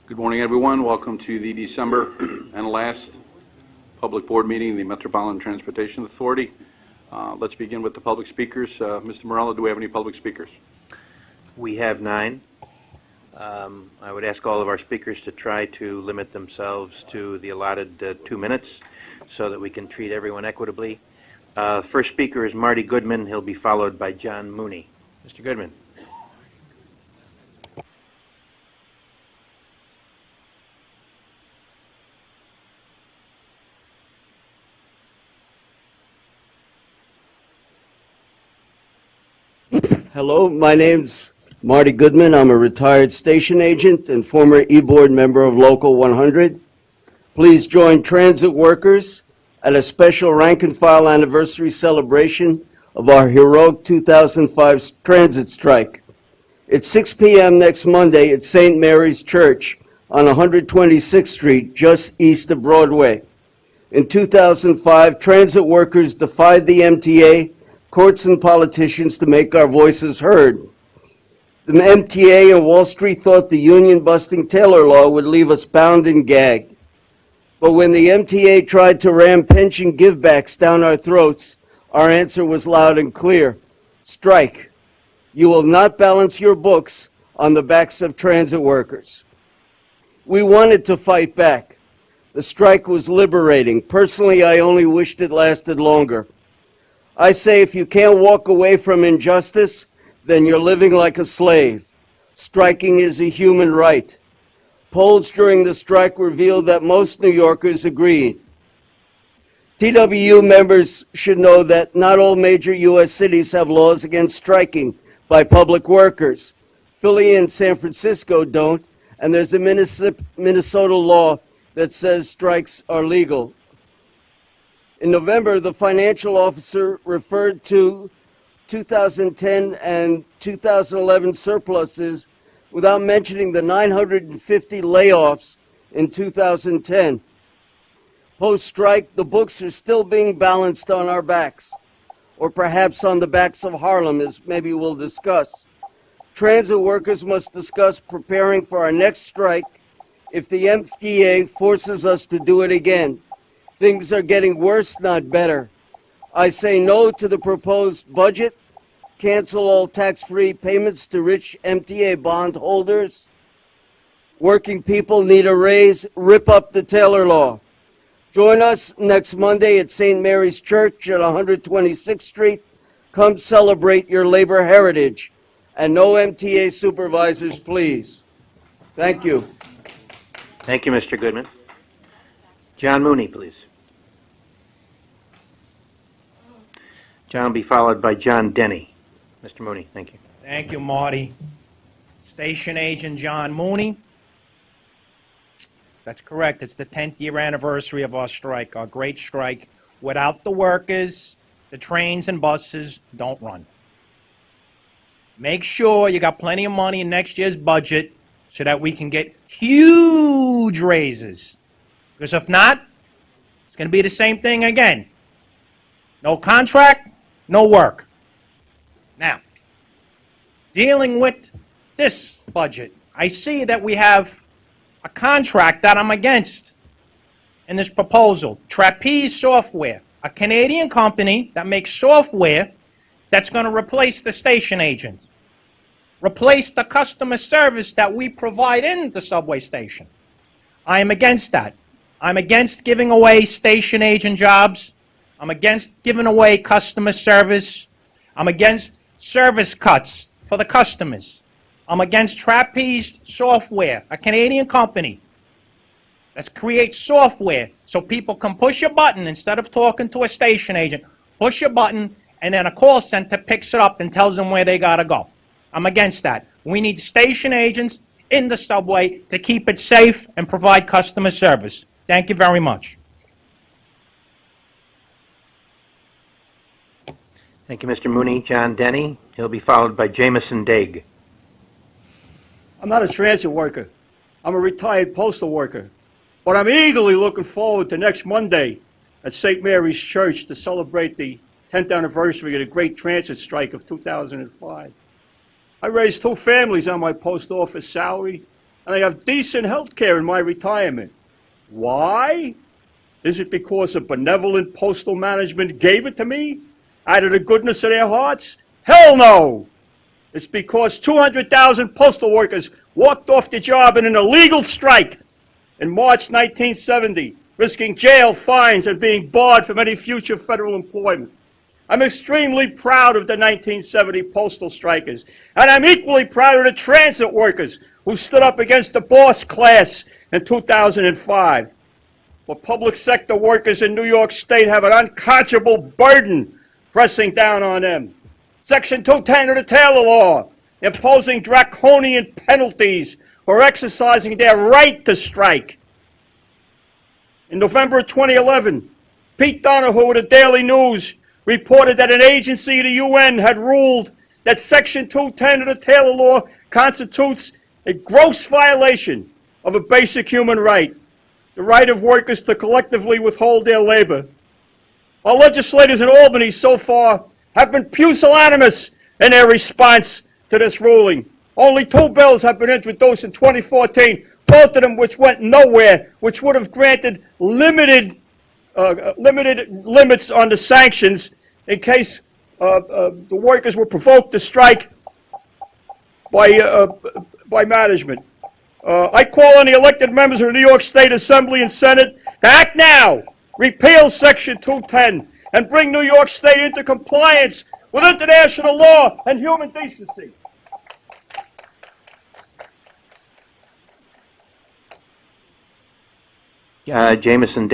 Good morning, everyone. Welcome to the December and last public board meeting of the Metropolitan Transportation Authority. Let's begin with the public speakers. Mr. Morello, do we have any public speakers? We have 9. I would ask all of our speakers to try to limit themselves to the allotted 2 minutes so that we can treat everyone equitably. First speaker is Marty Goodman. He'll be followed by John Mooney. Mr. Goodman. Hello, my name's Marty Goodman. I'm a retired station agent and former E-Board member of Local 100. Please join transit workers at a special rank and file anniversary celebration of our heroic 2005 transit strike. It's 6 p.m. next Monday at St. Mary's Church on 126th Street, just east of Broadway. In 2005, transit workers defied the MTA, courts, and politicians to make our voices heard. The MTA and Wall Street thought the union-busting Taylor Law would leave us bound and gagged. But when the MTA tried to ram pension givebacks down our throats, our answer was loud and clear: strike. You will not balance your books on the backs of transit workers. We wanted to fight back. The strike was liberating. Personally, I only wished it lasted longer. I say if you can't walk away from injustice, then you're living like a slave. Striking is a human right. Polls during the strike revealed that most New Yorkers agreed. TWU members should know that not all major U.S. cities have laws against striking by public workers. Philly and San Francisco don't, and there's a Minnesota law that says strikes are legal. In November, the financial officer referred to 2010 and 2011 surpluses without mentioning the 950 layoffs in 2010. Post-strike, the books are still being balanced on our backs, or perhaps on the backs of Harlem, as maybe we'll discuss. Transit workers must discuss preparing for our next strike if the MTA forces us to do it again. Things are getting worse, not better. I say no to the proposed budget, cancel all tax-free payments to rich MTA bond holders. Working people need a raise, rip up the Taylor Law. Join us next Monday at St. Mary's Church at 126th Street. Come celebrate your labor heritage. And no MTA supervisors, please. Thank you. Thank you, Mr. Goodman. John Mooney, please. John will be followed by John Denny. Mr. Mooney, thank you. Thank you, Marty. Station Agent John Mooney. That's correct. It's the 10th year anniversary of our strike, our great strike. Without the workers, the trains and buses don't run. Make sure you got plenty of money in next year's budget so that we can get huge raises. Because if not, it's going to be the same thing again. No contract, no work. Now, dealing with this budget, I see that we have a contract that I'm against in this proposal. Trapeze Software, a Canadian company that makes software that's going to replace the station agent, replace the customer service that we provide in the subway station. I am against that. I'm against giving away station agent jobs. I'm against giving away customer service. I'm against service cuts for the customers. I'm against Trapeze Software, a Canadian company that creates software so people can push a button instead of talking to a station agent. Push a button, and then a call center picks it up and tells them where they got to go. I'm against that. We need station agents in the subway to keep it safe and provide customer service. Thank you very much. Thank you, Mr. Mooney. John Denny. He'll be followed by Jameson Daig. I'm not a transit worker. I'm a retired postal worker. But I'm eagerly looking forward to next Monday at St. Mary's Church to celebrate the 10th anniversary of the great transit strike of 2005. I raised 2 families on my post office salary, and I have decent health care in my retirement. Why? Is it because a benevolent postal management gave it to me out of the goodness of their hearts? Hell no! It's because 200,000 postal workers walked off the job in an illegal strike in March 1970, risking jail, fines, and being barred from any future federal employment. I'm extremely proud of the 1970 postal strikers, and I'm equally proud of the transit workers who stood up against the boss class in 2005. But public sector workers in New York State have an unconscionable burden pressing down on them. Section 210 of the Taylor Law, imposing draconian penalties for exercising their right to strike. In November of 2011, Pete Donahoe of the Daily News reported that an agency of the UN had ruled that Section 210 of the Taylor Law constitutes a gross violation of a basic human right, the right of workers to collectively withhold their labor. Our legislators in Albany so far have been pusillanimous in their response to this ruling. Only 2 bills have been introduced in 2014, both of them which went nowhere, which would have granted limited limits on the sanctions in case the workers were provoked to strike by management. I call on the elected members of the New York State Assembly and Senate to act now, repeal Section 210, and bring New York State into compliance with international law and human decency. Jamison